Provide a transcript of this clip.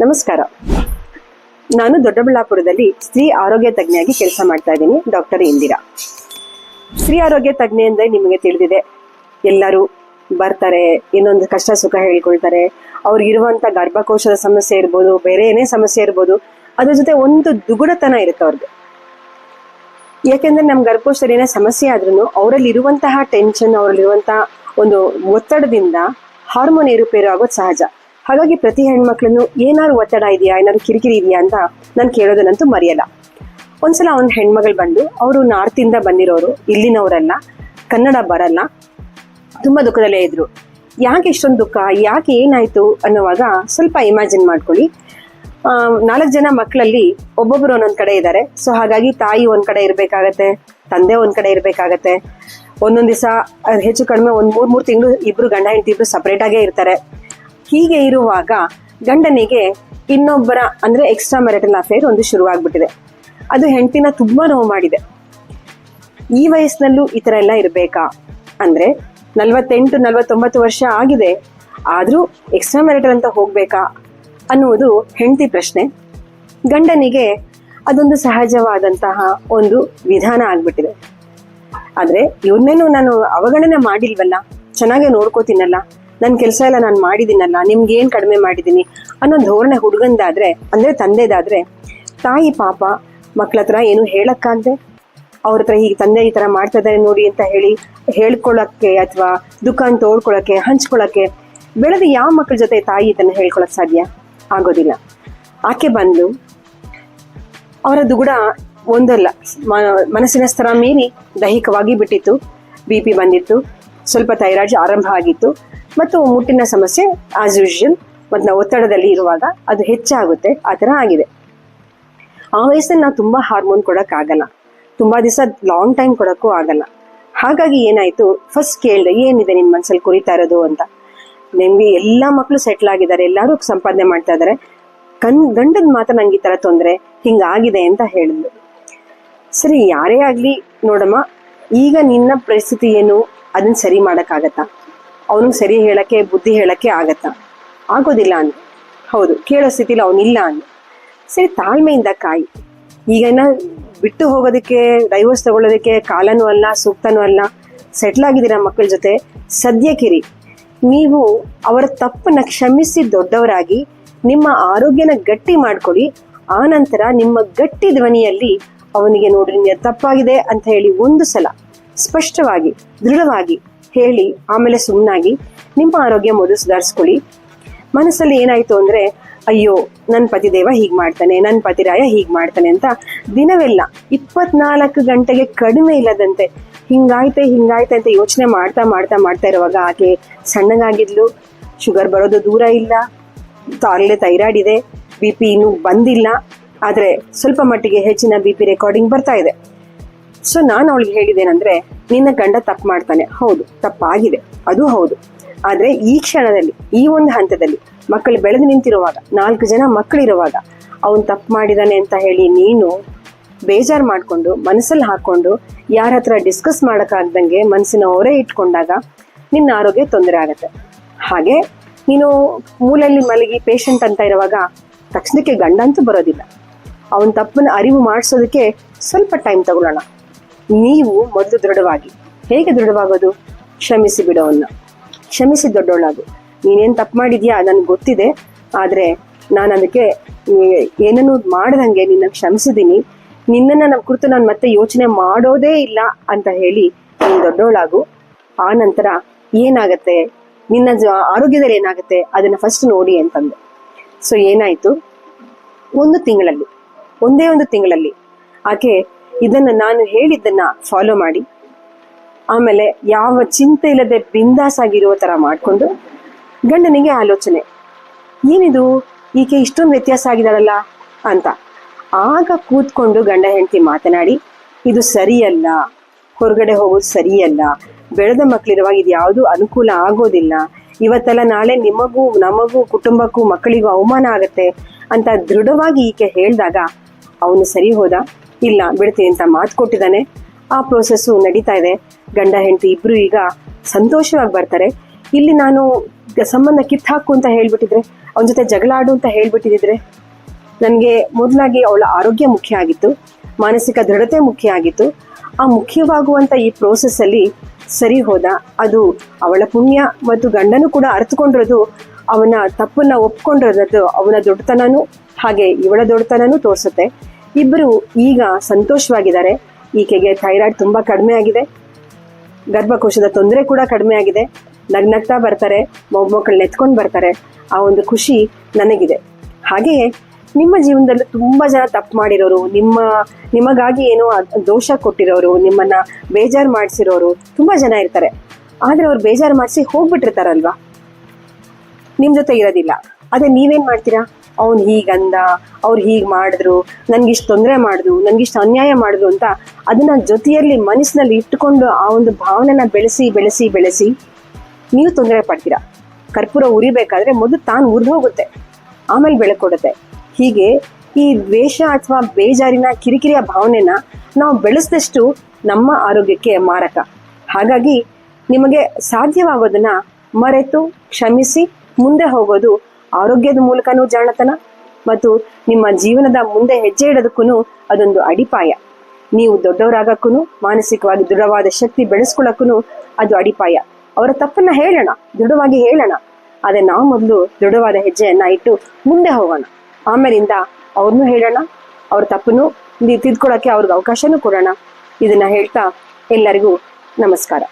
ನಮಸ್ಕಾರ. ನಾನು ದೊಡ್ಡಬಳ್ಳಾಪುರದಲ್ಲಿ ಸ್ತ್ರೀ ಆರೋಗ್ಯ ತಜ್ಞೆಯಾಗಿ ಕೆಲಸ ಮಾಡ್ತಾ ಇದ್ದೀನಿ. ಡಾಕ್ಟರ್ ಇಂದಿರಾ. ಸ್ತ್ರೀ ಆರೋಗ್ಯ ತಜ್ಞೆ ಅಂದರೆ ನಿಮಗೆ ತಿಳಿದಿದೆ, ಎಲ್ಲರೂ ಬರ್ತಾರೆ, ಇನ್ನೊಂದು ಕಷ್ಟ ಸುಖ ಹೇಳ್ಕೊಳ್ತಾರೆ. ಅವ್ರಿಗಿರುವಂಥ ಗರ್ಭಕೋಶದ ಸಮಸ್ಯೆ ಇರ್ಬೋದು, ಬೇರೆ ಏನೇ ಸಮಸ್ಯೆ ಇರ್ಬೋದು, ಅದ್ರ ಜೊತೆ ಒಂದು ದುಗುಡತನ ಇರುತ್ತೆ ಅವ್ರಿಗೆ. ಯಾಕೆಂದ್ರೆ ನಮ್ಮ ಗರ್ಭಕೋಶದಲ್ಲಿ ಏನೇ ಸಮಸ್ಯೆ ಆದ್ರೂ ಅವರಲ್ಲಿ ಇರುವಂತಹ ಟೆನ್ಷನ್, ಅವರಲ್ಲಿರುವಂತಹ ಒಂದು ಒತ್ತಡದಿಂದ ಹಾರ್ಮೋನ್ ಏರುಪೇರು ಆಗೋದು ಸಹಜ. ಹಾಗಾಗಿ ಪ್ರತಿ ಹೆಣ್ಮಕ್ಳನ್ನು ಏನಾದ್ರು ಒತ್ತಡ ಇದೆಯಾ, ಏನಾದ್ರು ಕಿರಿಕಿರಿ ಇದೆಯಾ ಅಂತ ನಾನು ಕೇಳೋದನ್ನಂತೂ ಮರೆಯಲ್ಲ. ಒಂದ್ಸಲ ಒಂದು ಹೆಣ್ಮಗಳು ಬಂದು, ಅವರು ನಾರ್ತಿಂದ ಬಂದಿರೋರು, ಇಲ್ಲಿನವರಲ್ಲ, ಕನ್ನಡ ಬರಲ್ಲ, ತುಂಬ ದುಃಖದಲ್ಲೇ ಇದ್ರು. ಯಾಕೆ ಇಷ್ಟೊಂದು ದುಃಖ, ಯಾಕೆ ಏನಾಯ್ತು ಅನ್ನೋವಾಗ ಸ್ವಲ್ಪ ಇಮ್ಯಾಜಿನ್ ಮಾಡ್ಕೊಳ್ಳಿ. 4 ಜನ ಮಕ್ಕಳಲ್ಲಿ ಒಬ್ಬೊಬ್ಬರು ಒಂದೊಂದು ಕಡೆ ಇದ್ದಾರೆ. ಸೊ ಹಾಗಾಗಿ ತಾಯಿ ಒಂದ್ ಕಡೆ ಇರಬೇಕಾಗತ್ತೆ, ತಂದೆ ಒಂದ್ ಕಡೆ ಇರಬೇಕಾಗತ್ತೆ. ಒಂದೊಂದು ದಿವಸ ಹೆಚ್ಚು ಕಡಿಮೆ ಒಂದು 3 ತಿಂಗಳು ಇಬ್ರು ಗಂಡ ಹೆಂಡತಿ ಇಬ್ರು ಸಪ್ರೇಟ್ ಆಗೇ ಇರ್ತಾರೆ. ಹೀಗೆ ಇರುವಾಗ ಗಂಡನಿಗೆ ಇನ್ನೊಬ್ಬರ ಅಂದ್ರೆ ಎಕ್ಸ್ಟ್ರಾ ಮ್ಯಾರಿಟಲ್ ಅಫೇರ್ ಒಂದು ಶುರುವಾಗ್ಬಿಟ್ಟಿದೆ. ಅದು ಹೆಂಡತಿನ ತುಂಬಾ ನೋವು ಮಾಡಿದೆ. ಈ ವಯಸ್ಸಿನಲ್ಲೂ ಈ ತರ ಎಲ್ಲ ಇರಬೇಕಾ ಅಂದ್ರೆ 48-49 ವರ್ಷ ಆಗಿದೆ, ಆದ್ರೂ ಎಕ್ಸ್ಟ್ರಾ ಮ್ಯಾರಿಟಲ್ ಅಂತ ಹೋಗ್ಬೇಕಾ ಅನ್ನುವುದು ಹೆಂಡತಿ ಪ್ರಶ್ನೆ. ಗಂಡನಿಗೆ ಅದೊಂದು ಸಹಜವಾದಂತಹ ಒಂದು ವಿಧಾನ ಆಗ್ಬಿಟ್ಟಿದೆ. ಆದ್ರೆ ಇವ್ರನ್ನೇನು ನಾನು ಅವಗಣನೆ ಮಾಡಿಲ್ವಲ್ಲ, ಚೆನ್ನಾಗೇ ನೋಡ್ಕೋತೀನಲ್ಲ, ನನ್ನ ಕೆಲಸ ಎಲ್ಲ ನಾನು ಮಾಡಿದ್ದೀನಲ್ಲ, ನಿಮ್ಗೆ ಏನು ಕಡಿಮೆ ಮಾಡಿದ್ದೀನಿ ಅನ್ನೋ ಧೋರಣೆ ಹುಡುಗಂದಾದ್ರೆ, ಅಂದ್ರೆ ತಂದೆದಾದ್ರೆ, ತಾಯಿ ಪಾಪ ಮಕ್ಳ ಹತ್ರ ಏನು ಹೇಳಕ್ಕಾಗದೆ ಅವ್ರ ಹತ್ರ ಹೀಗೆ ತಂದೆ ಈ ತರ ಮಾಡ್ತಾ ಇದ್ದಾರೆ ನೋಡಿ ಅಂತ ಹೇಳಿ ಹೇಳ್ಕೊಳಕ್ಕೆ ಅಥವಾ ದುಃಖ ಅಂತ ತೋಡ್ಕೊಳಕ್ಕೆ ಹಂಚ್ಕೊಳಕ್ಕೆ ಬೆಳೆದ ಯಾವ ಮಕ್ಕಳ ಜೊತೆ ತಾಯಿ ಇದನ್ನ ಹೇಳ್ಕೊಳಕ್ ಸಾಧ್ಯ ಆಗೋದಿಲ್ಲ. ಆಕೆ ಬಂದು ಅವರ ದುಗುಡ ಒಂದಲ್ಲ, ಮನಸ್ಸಿನ ಸ್ತರ ಮೀರಿ ದೈಹಿಕವಾಗಿ ಬಿಟ್ಟಿತ್ತು. BP ಬಂದಿತ್ತು, ಸ್ವಲ್ಪ ಥೈರಾಯ್ಡ್ ಆರಂಭ ಆಗಿತ್ತು, ಮತ್ತು ಮುಟ್ಟಿನ ಸಮಸ್ಯೆ ಆಸ್ ಯೂಶುವಲ್. ಮತ್ತು ಒತ್ತಡದಲ್ಲಿ ಇರುವಾಗ ಅದು ಹೆಚ್ಚಾಗುತ್ತೆ, ಆ ಥರ ಆಗಿದೆ. ಆ ವಯಸ್ಸಲ್ಲಿ ನಾವು ತುಂಬ ಹಾರ್ಮೋನ್ ಕೊಡೋಕ್ಕಾಗಲ್ಲ, ತುಂಬ ದಿವಸ ಲಾಂಗ್ ಟೈಮ್ ಕೊಡೋಕ್ಕೂ ಆಗಲ್ಲ. ಹಾಗಾಗಿ ಏನಾಯ್ತು, ಫಸ್ಟ್ ಕೇಳಿದೆ, ಏನಿದೆ ನಿನ್ನ ಮನಸ್ಸಲ್ಲಿ ಕುರಿತಾ ಇರೋದು ಅಂತ. ನಿಮಗೆ ಎಲ್ಲ ಮಕ್ಕಳು ಸೆಟ್ಲ್ ಆಗಿದ್ದಾರೆ, ಎಲ್ಲರೂ ಸಂಪಾದನೆ ಮಾಡ್ತಾ ಇದ್ದಾರೆ, ಗಂಡದ ಮಾತ್ರ ನಂಗೆ ಈ ಥರ ತೊಂದರೆ ಹಿಂಗಾಗಿದೆ ಅಂತ ಹೇಳಿದ್ಲು. ಸರಿ, ಯಾರೇ ಆಗಲಿ ನೋಡಮ್ಮ, ಈಗ ನಿನ್ನ ಪರಿಸ್ಥಿತಿ ಏನು, ಅದನ್ನ ಸರಿ ಮಾಡೋಕ್ಕಾಗತ್ತಾ? ಅವನು ಸರಿ ಹೇಳಕ್ಕೆ, ಬುದ್ಧಿ ಹೇಳಕ್ಕೆ ಆಗತ್ತಾ? ಆಗೋದಿಲ್ಲ ಅಂದ. ಹೌದು, ಕೇಳೋ ಸ್ಥಿತಿಲಿ ಅವನಿಲ್ಲ ಅಂದ. ಸರಿ, ತಾಳ್ಮೆಯಿಂದ ಕಾಯಿ. ಈಗೇನ ಬಿಟ್ಟು ಹೋಗೋದಕ್ಕೆ, ಡೈವೋರ್ಸ್ ತಗೊಳ್ಳೋದಕ್ಕೆ ಕಾಲನೂ ಅಲ್ಲ, ಸೂಕ್ತನೂ ಅಲ್ಲ. ಸೆಟ್ಲ್ ಆಗಿದ್ದೀರಾ ಮಕ್ಕಳ ಜೊತೆ, ಸದ್ಯಕ್ಕಿರಿ. ನೀವು ಅವರ ತಪ್ಪನ್ನ ಕ್ಷಮಿಸಿ ದೊಡ್ಡವರಾಗಿ ನಿಮ್ಮ ಆರೋಗ್ಯನ ಗಟ್ಟಿ ಮಾಡ್ಕೊಳ್ಳಿ. ಆ ನಂತರ ನಿಮ್ಮ ಗಟ್ಟಿ ಧ್ವನಿಯಲ್ಲಿ ಅವನಿಗೆ ನೋಡ್ರಿ ನೀವು ತಪ್ಪಾಗಿದೆ ಅಂತ ಹೇಳಿ ಒಂದು ಸಲ ಸ್ಪಷ್ಟವಾಗಿ ದೃಢವಾಗಿ ಹೇಳಿ, ಆಮೇಲೆ ಸುಮ್ಮನಾಗಿ ನಿಮ್ಮ ಆರೋಗ್ಯ ಮೊದಲು ಸುಧಾರಿಸ್ಕೊಳ್ಳಿ. ಮನಸ್ಸಲ್ಲಿ ಏನಾಯ್ತು ಅಂದ್ರೆ, ಅಯ್ಯೋ ನನ್ನ ಪತಿದೇವ ಹೀಗೆ ಮಾಡ್ತಾನೆ, ನನ್ನ ಪತಿರಾಯ ಹೀಗೆ ಮಾಡ್ತಾನೆ ಅಂತ ದಿನವೆಲ್ಲ 24 ಗಂಟೆಗೆ ಕಡಿಮೆ ಇಲ್ಲದಂತೆ ಹಿಂಗಾಯ್ತೆ ಅಂತ ಯೋಚನೆ ಮಾಡ್ತಾ ಮಾಡ್ತಾ ಮಾಡ್ತಾ ಇರುವಾಗ ಆಕೆ ಸಣ್ಣಗಾಗಿದ್ಲು. ಶುಗರ್ ಬರೋದು ದೂರ ಇಲ್ಲ, ಆಗಲೇ ಥೈರಾಯ್ಡ್ ಇದೆ, BP ಇನ್ನೂ ಬಂದಿಲ್ಲ, ಆದರೆ ಸ್ವಲ್ಪ ಮಟ್ಟಿಗೆ ಹೆಚ್ಚಿನ BP ರೆಕಾರ್ಡಿಂಗ್ ಬರ್ತಾ ಇದೆ. ಸೊ ನಾನು ಅವಳಿಗೆ ಹೇಳಿದ್ದೇನೆಂದ್ರೆ, ನಿನ್ನ ಗಂಡ ತಪ್ಪು ಮಾಡ್ತಾನೆ, ಹೌದು ತಪ್ಪಾಗಿದೆ, ಅದು ಹೌದು. ಆದರೆ ಈ ಕ್ಷಣದಲ್ಲಿ, ಈ ಒಂದು ಹಂತದಲ್ಲಿ ಮಕ್ಕಳು ಬೆಳೆದು ನಿಂತಿರುವಾಗ, 4 ಜನ ಮಕ್ಕಳಿರುವಾಗ ಅವನು ತಪ್ಪು ಮಾಡಿದಾನೆ ಅಂತ ಹೇಳಿ ನೀನು ಬೇಜಾರು ಮಾಡಿಕೊಂಡು ಮನಸ್ಸಲ್ಲಿ ಹಾಕ್ಕೊಂಡು ಯಾರ ಹತ್ರ ಡಿಸ್ಕಸ್ ಮಾಡೋಕ್ಕಾಗ್ದಂಗೆ ಮನಸ್ಸಿನ ಹೊರೆ ಇಟ್ಕೊಂಡಾಗ ನಿನ್ನ ಆರೋಗ್ಯ ತೊಂದರೆ ಆಗುತ್ತೆ. ಹಾಗೆ ನೀನು ಮೂಲೆಯಲ್ಲಿ ಮಲಗಿ ಪೇಷಂಟ್ ಅಂತ ಇರುವಾಗ ತಕ್ಷಣಕ್ಕೆ ಗಂಡ ಅಂತೂ ಬರೋದಿಲ್ಲ. ಅವನ ತಪ್ಪನ್ನು ಅರಿವು ಮಾಡಿಸೋದಕ್ಕೆ ಸ್ವಲ್ಪ ಟೈಮ್ ತಗೊಳ್ಳೋಣ. ನೀವು ಮೊದಲು ದೃಢವಾಗಿ, ಹೇಗೆ ದೃಢವಾಗೋದು? ಕ್ಷಮಿಸಿ ಬಿಡೋವನ್ನ, ಕ್ಷಮಿಸಿ ದೊಡ್ಡೋಳಾಗು. ನೀನೇನು ತಪ್ಪು ಮಾಡಿದ್ಯಾ ನನಗೆ ಗೊತ್ತಿದೆ, ಆದರೆ ನಾನು ಅದಕ್ಕೆ ಏನನ್ನು ಮಾಡ್ದಂಗೆ ನಿನ್ನ ಕ್ಷಮಿಸಿದ್ದೀನಿ, ನಿನ್ನನ್ನು ನಮ್ಮ ಕುರಿತು ನಾನು ಮತ್ತೆ ಯೋಚನೆ ಮಾಡೋದೇ ಇಲ್ಲ ಅಂತ ಹೇಳಿ ನೀನು ದೊಡ್ಡೋಳಾಗು. ಆ ನಂತರ ಏನಾಗತ್ತೆ, ನಿನ್ನ ಆರೋಗ್ಯದಲ್ಲಿ ಏನಾಗುತ್ತೆ ಅದನ್ನು ಫಸ್ಟ್ ನೋಡಿ ಅಂತಂದೆ. ಸೊ ಏನಾಯಿತು, ಒಂದೇ ಒಂದು ತಿಂಗಳಲ್ಲಿ ಆಕೆ ಇದನ್ನು ನಾನು ಹೇಳಿದ್ದನ್ನ ಫಾಲೋ ಮಾಡಿ, ಆಮೇಲೆ ಯಾವ ಚಿಂತೆ ಇಲ್ಲದೆ ಬಿಂದಾಸ್ ಆಗಿರುವ ಥರ ಮಾಡಿಕೊಂಡು ಗಂಡನಿಗೆ ಆಲೋಚನೆ, ಏನಿದು ಈಕೆ ಇಷ್ಟೊಂದು ವ್ಯತ್ಯಾಸ ಆಗಿದ್ದಾಳಲ್ಲ ಅಂತ. ಆಗ ಕೂತ್ಕೊಂಡು ಗಂಡ ಹೆಂಡತಿ ಮಾತನಾಡಿ, ಇದು ಸರಿಯಲ್ಲ, ಹೊರಗಡೆ ಹೋಗೋದು ಸರಿಯಲ್ಲ, ಬೆಳೆದ ಮಕ್ಕಳಿರುವಾಗ ಇದು ಯಾವುದು ಅನುಕೂಲ ಆಗೋದಿಲ್ಲ, ಇವತ್ತೆಲ್ಲ ನಾಳೆ ನಿಮಗೂ ನಮಗೂ ಕುಟುಂಬಕ್ಕೂ ಮಕ್ಕಳಿಗೂ ಅವಮಾನ ಆಗತ್ತೆ ಅಂತ ದೃಢವಾಗಿ ಈಕೆ ಹೇಳಿದಾಗ ಅವನು ಸರಿ ಹೋದ. ಇಲ್ಲ ಬಿಡ್ತೀನಿ ಅಂತ ಮಾತು ಕೊಟ್ಟಿದ್ದಾನೆ. ಆ ಪ್ರೋಸೆಸ್ಸು ನಡೀತಾ ಇದೆ. ಗಂಡ ಹೆಂಡತಿ ಇಬ್ರು ಈಗ ಸಂತೋಷವಾಗಿ ಬರ್ತಾರೆ. ಇಲ್ಲಿ ನಾನು ಸಂಬಂಧ ಕಿತ್ತಾಕು ಅಂತ ಹೇಳ್ಬಿಟ್ಟಿದ್ರೆ ಅವನ ಜೊತೆ ಜಗಳ ಆಡು ಅಂತ ಹೇಳ್ಬಿಟ್ಟಿದ್ರೆ? ನನಗೆ ಮೊದಲಾಗಿ ಅವಳ ಆರೋಗ್ಯ ಮುಖ್ಯ ಆಗಿತ್ತು, ಮಾನಸಿಕ ದೃಢತೆ ಮುಖ್ಯ ಆಗಿತ್ತು. ಆ ಮುಖ್ಯವಾಗುವಂಥ ಈ ಪ್ರೋಸೆಸ್ಸಲ್ಲಿ ಸರಿ ಹೋದ. ಅದು ಅವಳ ಪುಣ್ಯ ಮತ್ತು ಗಂಡನೂ ಕೂಡ ಅರ್ಥಕೊಂಡಿರೋದು, ಅವನ ತಪ್ಪನ್ನ ಒಪ್ಕೊಂಡಿರೋದು ಅವನ ದೊಡ್ಡತನನೂ ಹಾಗೆ ಇವಳ ದೊಡ್ಡತನನೂ ತೋರಿಸುತ್ತೆ. ಇಬ್ಬರು ಈಗ ಸಂತೋಷವಾಗಿದ್ದಾರೆ. ಈಕೆಗೆ ಥೈರಾಯ್ಡ್ ತುಂಬ ಕಡಿಮೆ ಆಗಿದೆ, ಗರ್ಭಕೋಶದ ತೊಂದರೆ ಕೂಡ ಕಡಿಮೆ ಆಗಿದೆ. ನಗ್ನಗ್ತಾ ಬರ್ತಾರೆ, ಮೊಮ್ಮಕ್ಕಳನ್ನ ಎತ್ಕೊಂಡು ಬರ್ತಾರೆ. ಆ ಒಂದು ಖುಷಿ ನನಗಿದೆ. ಹಾಗೆಯೇ ನಿಮ್ಮ ಜೀವನದಲ್ಲಿ ತುಂಬ ಜನ ತಪ್ಪು ಮಾಡಿರೋರು, ನಿಮಗಾಗಿ ಏನೋ ದೋಷ ಕೊಟ್ಟಿರೋರು, ನಿಮ್ಮನ್ನ ಬೇಜಾರು ಮಾಡಿಸಿರೋರು ತುಂಬ ಜನ ಇರ್ತಾರೆ. ಆದರೆ ಅವ್ರು ಬೇಜಾರು ಮಾಡಿಸಿ ಹೋಗ್ಬಿಟ್ಟಿರ್ತಾರಲ್ವಾ, ನಿಮ್ಮ ಜೊತೆ ಇರೋದಿಲ್ಲ. ಅದೇ ನೀವೇನು ಮಾಡ್ತೀರಾ? ಅವ್ನು ಹೀಗಂದ, ಅವ್ರು ಹೀಗೆ ಮಾಡಿದ್ರು, ನನಗಿಷ್ಟು ತೊಂದರೆ ಮಾಡಿದ್ರು, ನನಗಿಷ್ಟು ಅನ್ಯಾಯ ಮಾಡಿದ್ರು ಅಂತ ಅದನ್ನು ಜೊತೆಯಲ್ಲಿ ಮನಸ್ಸಿನಲ್ಲಿ ಇಟ್ಟುಕೊಂಡು ಆ ಒಂದು ಭಾವನೆನ ಬೆಳೆಸಿ ಬೆಳೆಸಿ ಬೆಳೆಸಿ ನೀವು ತೊಂದರೆ ಪಡ್ತೀರಾ. ಕರ್ಪೂರ ಉರಿಬೇಕಾದ್ರೆ ಮೊದಲು ತಾನು ಉರಿದು ಹೋಗುತ್ತೆ, ಆಮೇಲೆ ಬೆಳಕೊಡುತ್ತೆ. ಹೀಗೆ ಈ ದ್ವೇಷ ಅಥವಾ ಬೇಜಾರಿನ ಕಿರಿಕಿರಿಯ ಭಾವನೆನ ನಾವು ಬೆಳೆಸಿದಷ್ಟು ನಮ್ಮ ಆರೋಗ್ಯಕ್ಕೆ ಮಾರಕ. ಹಾಗಾಗಿ ನಿಮಗೆ ಸಾಧ್ಯವಾಗೋದನ್ನ ಮರೆತು ಕ್ಷಮಿಸಿ ಮುಂದೆ ಹೋಗೋದು ಆರೋಗ್ಯದ ಮೂಲಕನೂ ಜಾಣತನ ಮತ್ತು ನಿಮ್ಮ ಜೀವನದ ಮುಂದೆ ಹೆಜ್ಜೆ ಇಡೋದಕ್ಕೂ ಅದೊಂದು ಅಡಿಪಾಯ. ನೀವು ದೊಡ್ಡವರಾಗಕ್ಕೂ ಮಾನಸಿಕವಾಗಿ ದೃಢವಾದ ಶಕ್ತಿ ಬೆಳೆಸ್ಕೊಳ್ಳೋಕ್ಕೂ ಅದು ಅಡಿಪಾಯ. ಅವರ ತಪ್ಪನ್ನ ಹೇಳೋಣ, ದೃಢವಾಗಿ ಹೇಳೋಣ. ಆದರೆ ನಾವು ಮೊದಲು ದೃಢವಾದ ಹೆಜ್ಜೆಯನ್ನ ಇಟ್ಟು ಮುಂದೆ ಹೋಗೋಣ. ಆಮೇಲಿಂದ ಅವ್ರನ್ನೂ ಹೇಳೋಣ, ಅವ್ರ ತಪ್ಪನ್ನು ತಿದ್ಕೊಳ್ಳೋಕ್ಕೆ ಅವ್ರಿಗೆ ಅವಕಾಶನೂ ಕೊಡೋಣ. ಇದನ್ನ ಹೇಳ್ತಾ ಎಲ್ಲರಿಗೂ ನಮಸ್ಕಾರ.